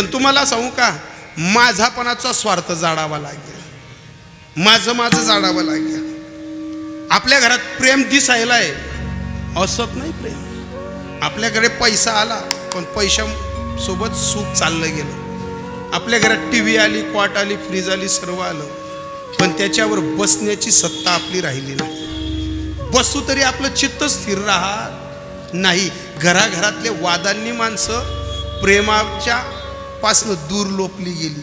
पण तुम्हाला सांगू का, माझापणाचा स्वार्थ जाडावा लागेल, माझं जाडावं लागेल. आपल्या घरात प्रेम दिसायला आहे असत नाही प्रेम. आपल्याकडे पैसा आला पण पैशासोबत सुख चाललं गेलं. आपल्या घरात टीव्ही आली, क्वाट आली, फ्रीज आली, सर्व आलं, पण त्याच्यावर बसण्याची सत्ता आपली राहिली नाही. बसू तरी आपलं चित्त स्थिर राहत नाही. घराघरातले वादांनी माणसं प्रेमाच्या पासनं दूर लोपली गेली.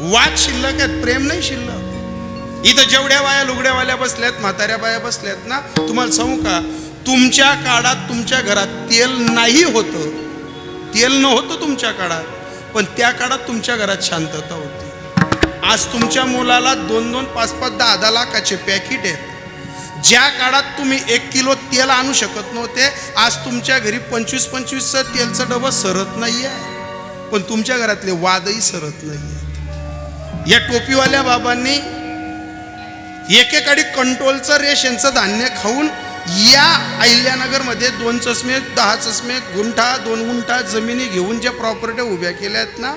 वाद शिल्लक आहेत, प्रेम नाही शिल्लक. इथं जेवढ्या बाया लुगड्यावाल्या बसल्यात, म्हाताऱ्या बाया बसल्यात ना, तुम्हाला सांगू का, तुमच्या काळात तुमच्या घरात तेल नाही होतं, तेल नव्हतं तुमच्या काळात, पण त्या काळात तुमच्या घरात शांतता होती. आज तुमच्या मुलाला 2-2, 5-5, 10-10 लाखाचे पॅकेट आहेत. ज्या काळात तुम्ही 1 किलो तेल आणू शकत नव्हते, आज तुमच्या घरी 25-25 तेलचं डबं सरत नाही आहे, पण तुमच्या घरातले वादही सरत नाही आहेत. या टोपीवाल्या बाबांनी एकेकाळी कंट्रोलचं रेशनचं धान्य खाऊन या अहिल्यानगरमध्ये 2 चष्मे, 10 चष्मे, गुंठा 2 गुंठा जमिनी घेऊन ज्या प्रॉपर्ट्या उभ्या केल्या आहेत ना,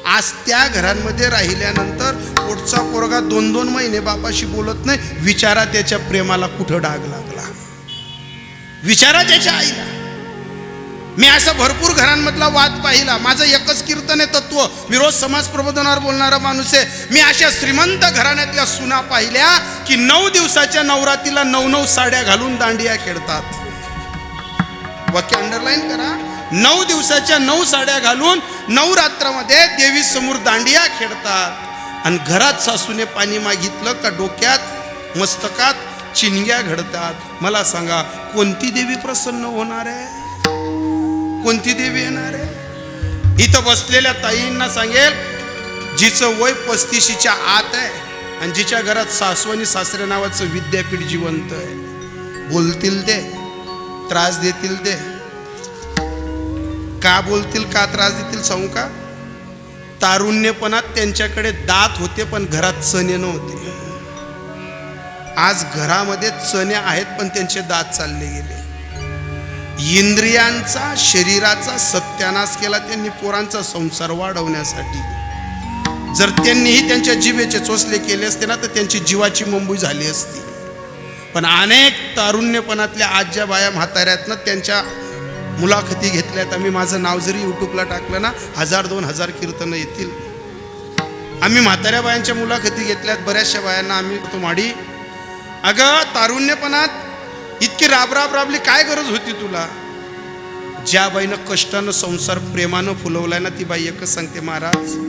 आज त्या घरांमध्ये राहिल्यानंतर पोटचा पोरगा 2-2 महिने बापाशी बोलत नाही. विचारा त्याच्या प्रेमाला कुठं डाग लागला, विचारा त्याच्या आईला. मी असा भरपूर घरांमधला वाद पाहिला. माझं एकच कीर्तन आहे तत्व. मी रोज समाज प्रबोधनावर बोलणारा माणूस आहे. मी अशा श्रीमंत घराण्यातल्या सुना पाहिल्या की 9 दिवसाच्या नवरात्रीला 9-9 साड्या घालून दांडिया खेळतात. वाक्य अंडरलाईन करा. 9 दिवसाच्या 9 साड्या घालून नवरात्रामध्ये देवी समोर दांडिया खेळतात. आणि घरात सासूने पाणी मागितलं का डोक्यात मस्तकात चिंग्या घडतात. मला सांगा, कोणती देवी प्रसन्न होणार आहे? कोणती देवी येणार आहे? इथं बसलेल्या ताईंना सांगेल, जिचं वय 35च्या आत आहे आणि जिच्या घरात सासू आणि सासरे नावाचं विद्यापीठ जिवंत आहे, बोलतील ते, त्रास देतील ते. का बोलतील, का त्रास देतील सांगू का? तारुण्यपणात त्यांच्याकडे दात होते पण घरात चणे नव्हते. आज घरामध्ये चणे आहेत पण त्यांचे दात चालले गेले. इंद्रियांचा, शरीराचा सत्यानाश केला त्यांनी पोरांचा संसार वाढवण्यासाठी. जर त्यांनीही त्यांच्या जिभेचे चोचले केले असते ना, तर त्यांची जीवाची मुंबई झाली असती. पण अनेक तारुण्यपणातल्या आज ज्या बाया म्हाताऱ्यात ना, त्यांच्या मुलाखती घेतल्यात. आम्ही, माझं नाव जरी यूट्यूबला टाकलं ना, 1000-2000 कीर्तनं येतील. आम्ही म्हाताऱ्या बायांच्या मुलाखती घेतल्यात. बऱ्याचशा बायांना आम्ही तो माडी, अगं तारुण्यपणात इतकी राबली, काय गरज होती तुला? ज्या बाईनं कष्टानं संसार प्रेमानं फुलवलाय ना, ती बाई एकच सांगते, महाराज,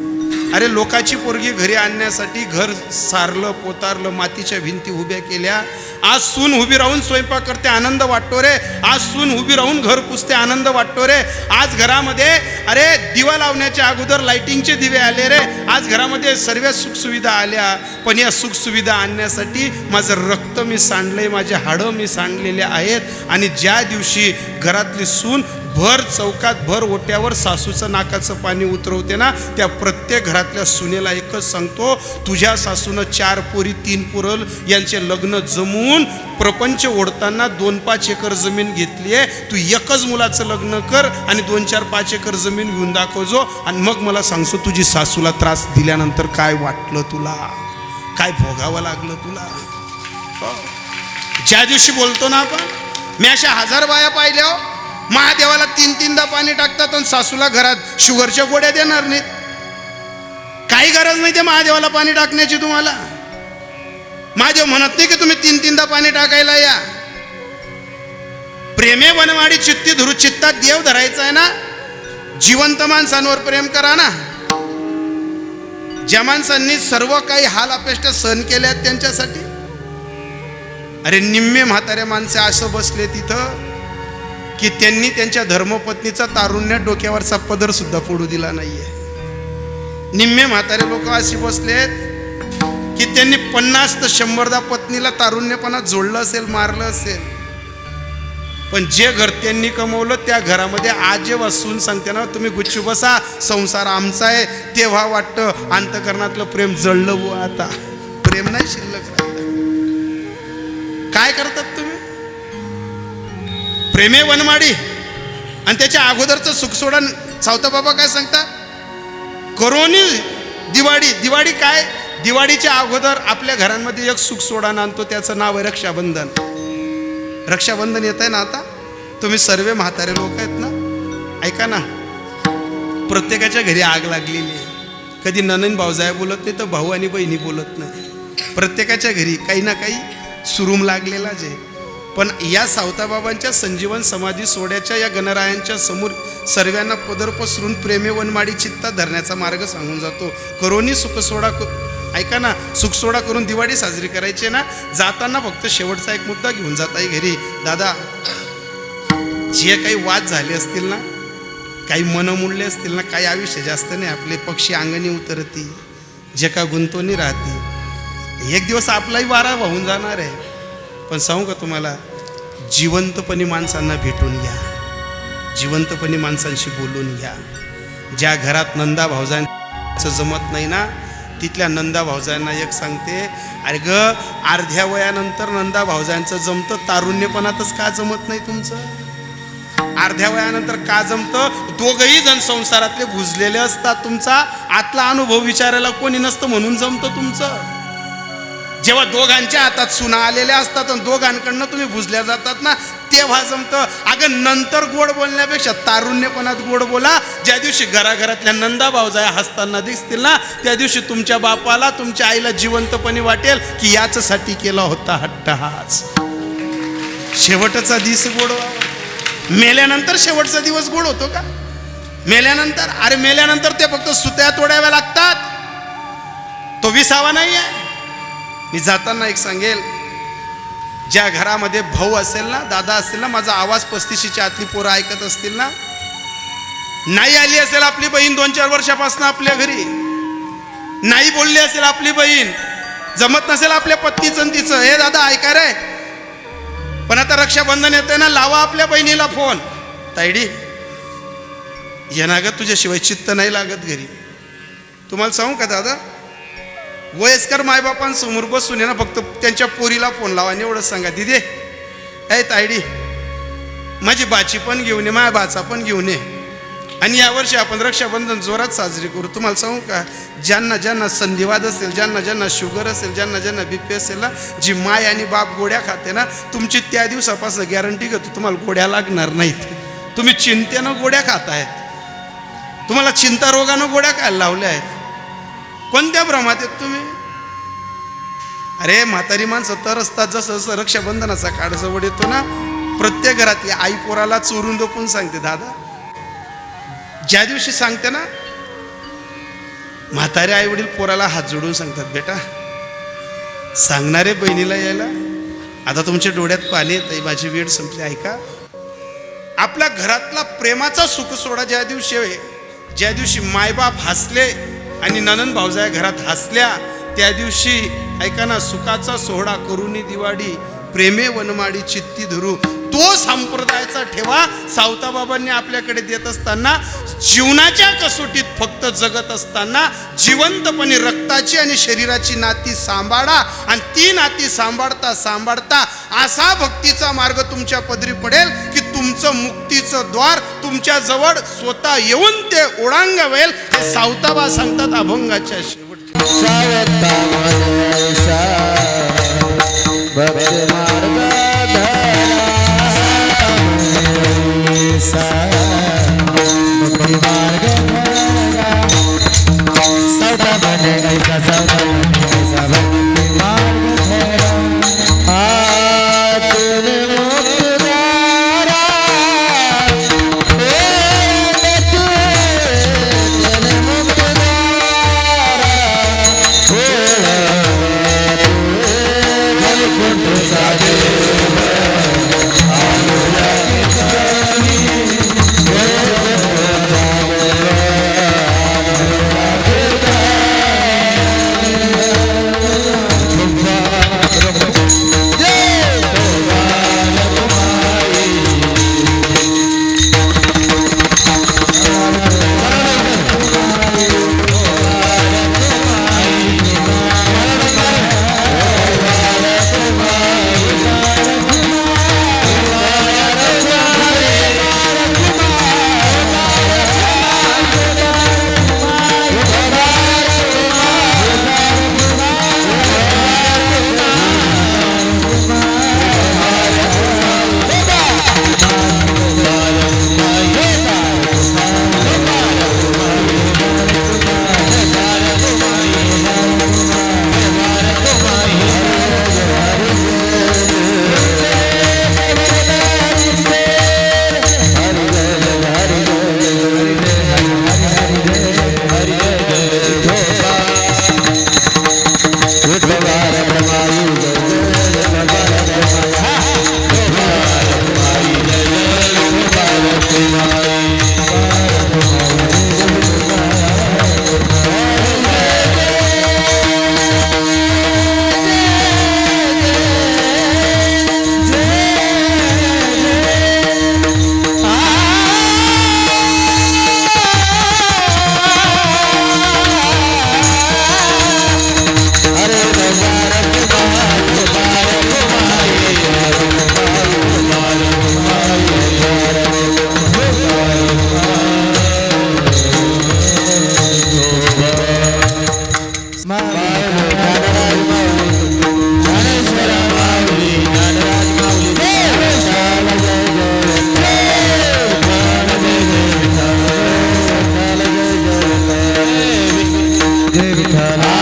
अरे लोकाची पोरगी घरी आणण्यासाठी घर सारलं, पोतारलं, मातीच्या भिंती उभ्या केल्या. आज सून उभी राहून स्वयंपाक करते, आनंद वाटतो रे. आज सून उभी राहून घर पुसते, आनंद वाटतो रे. आज घरामध्ये अरे दिवा लावण्याच्या अगोदर लाइटिंगचे दिवे आले रे. आज घरामध्ये सर्व सुखसुविधा आल्या. पण या सुखसुविधा आणण्यासाठी माझं रक्त मी सांडलंय, माझे हाडं मी सांडलेले आहेत. आणि ज्या दिवशी घरातली सून भर चौकात, भर ओट्यावर सासूचं नाकाचं पाणी उतरवते ना, त्या प्रत्येक घरातल्या सुनेला एकच सांगतो, तुझ्या सासूनं 4 पोरी 3 पोरं यांचे लग्न जमून प्रपंच ओढताना 2-5 एकर जमीन घेतली आहे. तू एकच मुलाचं लग्न कर आणि 2-4-5 एकर जमीन घेऊन दाखवजो, आणि मग मला सांगतो तुझी सासूला त्रास दिल्यानंतर काय वाटलं तुला, काय भोगावं लागलं तुला. ज्या दिवशी बोलतो ना आपण, मी अशा 1000 बाया पाहिल्या हो, महादेवाला 3-3दा पाणी टाकतात आणि सासूला घरात शुगरच्या गोळ्या देणार नाहीत. काही गरज नाही ते महादेवाला पाणी टाकण्याची. तुम्हाला महादेव म्हणत नाही की तुम्ही 3-3दा पाणी टाकायला या. प्रेमे वनवाडी चित्ती धरू, चित्तात देव धरायचा आहे ना. जिवंत माणसांवर प्रेम करा ना. ज्या माणसांनी सर्व काही हाल अपेष्टा सहन केल्या आहेत त्यांच्यासाठी. अरे निम्मे म्हातारे माणसे असं बसले तिथं की त्यांनी त्यांच्या धर्मपत्नीचा तारुण्यात डोक्यावरचा पदर सुद्धा फोडू दिला नाहीये. निम्मे म्हातारे लोक अशी बसलेत की त्यांनी 50 ते 100दा पत्नीला तारुण्यपणात जोडलं असेल, मारलं असेल. पण जे घर त्यांनी कमवलं त्या घरामध्ये आज जेव्हा सून सांगते ना, तुम्ही गुच्छ बसा, संसार आमचा आहे, तेव्हा वाटतं अंतकरणातलं प्रेम जळलं बुवा. आता प्रेम नाही शिल्लक राहिलं. काय करतात तुम्ही? प्रेमे वनमाडी आणि त्याच्या अगोदरचं सुख सोडा. सावता बाबा काय सांगतात? करोनी दिवाळी काय? दिवाळीच्या अगोदर आपल्या घरांमध्ये एक सुख सोडाणं आणतो, त्याचं नाव आहे रक्षाबंधन. रक्षाबंधन येत आहे ना आता. तुम्ही सर्व म्हातारे लोक आहेत ना, ऐका ना, प्रत्येकाच्या घरी आग लागलेली आहे. कधी नणंद भाऊजाया बोलत नाही तर भाऊ आणि बहिणी बोलत नाही. प्रत्येकाच्या घरी काही ना काही सुरूम लागलेलाच आहे. पण या सावताबाबांच्या संजीवन समाधी सोहळ्याच्या या गणरायांच्या समोर सर्वांना पदर पसरून प्रेमे वनमाडी चित्ता धरण्याचा मार्ग सांगून जातो. करोनी सुखसोडा, ऐका ना, सुखसोडा करून दिवाळी साजरी करायची ना. जाताना फक्त शेवटचा एक मुद्दा घेऊन जाता आहे घरी. दादा, जे काही वाद झाले असतील ना, काही मन मुडले असतील ना, काही आयुष्य जास्त नाही, आपले पक्षी अंगणी उतरती, जे का गुंतवणी राहते. एक दिवस आपलाही वारा वाहून जाणार आहे. पण सांगू का तुम्हाला, जिवंतपणे माणसांना भेटून घ्या, जिवंतपणे माणसांशी बोलून घ्या. ज्या घरात नंदा भाऊजांचं जमत नाही ना, तिथल्या नंदा भाऊजांना एक सांगते, अरे ग, अर्ध्या वयानंतर नंदा भाऊजांचं जमतं, तारुण्यपणातच का जमत नाही तुमचं? अर्ध्या वयानंतर का जमतं? दोघही जण संसारातले भुजलेले असतात. तुमचा आतला अनुभव विचारायला कोणी नसतं म्हणून जमतं तुमचं. जेव्हा दोघांच्या हातात सुना आलेल्या असतात आणि दोघांकडनं तुम्ही भुजल्या जातात ना, तेव्हा जमतं. अगं, नंतर गोड बोलण्यापेक्षा तारुण्यपणात गोड बोला. ज्या दिवशी घराघरातल्या नंदा भाऊजाया हसताना दिसतील ना, त्या दिवशी तुमच्या बापाला, तुमच्या आईला जिवंतपणे वाटेल की याच्यासाठी केला होता हट्टहास. शेवटचा दिवस गोड. मेल्यानंतर शेवटचा दिवस गोड होतो का? मेल्यानंतर, अरे मेल्यानंतर ते फक्त सुत्या तोडाव्या लागतात, तो विसावा नाही आहे. मी जाताना एक सांगेल, ज्या घरामध्ये भाऊ असेल ना, दादा असेल ना, माझा आवाज 35च्या आतली पोरं ऐकत असतील ना, नाही आली असेल आपली बहीण 2-4 वर्षापासून आपल्या घरी, नाही बोलली असेल आपली बहीण, जमत नसेल आपल्या पत्नीचं तिचं, हे दादा ऐका रे, पण आता रक्षाबंधन येते ना, लावा आपल्या बहिणीला फोन, तायडी ये ना ग, तुझ्याशिवाय चित्त नाही लागत घरी. तुम्हाला सांगू का दादा, वयस्कर मायबापांसमोर बसून आहे ना, फक्त त्यांच्या पोरीला फोन लावा आणि एवढंच सांगा, दिदे ऐ तायडी, माझी बाची पण घेऊन ये, माझ्या बाचा पण घेऊन ये, आणि यावर्षी आपण रक्षाबंधन जोरात साजरी करू. तुम्हाला सांगू का, ज्यांना ज्यांना संधिवाद असेल, ज्यांना ज्यांना शुगर असेल, ज्यांना ज्यांना BP असेल ना, जी माय आणि बाप गोड्या खाते ना, तुमची त्या दिवसापासून गॅरंटी घेतो तुम्हाला गोड्या लागणार नाहीत. तुम्ही चिंतेनं गोड्या खातायत, तुम्हाला चिंता रोगानं गोड्या खायला लावल्या आहेत. कोणत्या भ्रमात आहेत तुम्ही? अरे म्हातारी माणसं तर असतात. जसं जसं रक्षाबंधनाचा काळ जवळ येतो ना, प्रत्येक घरातली आई पोराला चोरून दपून सांगते, दादा, ज्या दिवशी सांगते ना, म्हातारे आई वडील पोराला हात जोडून सांगतात, बेटा सांगणारे बहिणीला यायला, आता तुमच्या डोळ्यात पाणी येत, माझी वेळ संपली, ऐका. आपल्या घरातला प्रेमाचा सुख सोडा ज्या दिवशी मायबाप हसले आणि ननंद भाऊजाया घरात हसल्या, त्या दिवशी ऐका ना, सुखाचा सोहळा करूनी दिवाळी, प्रेमे वनमाडी चित्ती धरू, तो संप्रदायाचा ठेवा. सावताबाबांनी आपल्याकडे देत असताना, जीवनाच्या कसोटीत फक्त जगत असताना जिवंतपणे रक्ताची आणि शरीराची नाती सांभाळा, आणि ती नाती सांभाळता सांभाळता असा भक्तीचा मार्ग तुमच्या पदरी पडेल की तुमचं मुक्तीचं द्वार तुमच्या जवळ स्वतः येऊन ते ओळंगावेल. हे सावताबा सांगतात अभंगाच्या शेवटच्या. जय विठ्ठल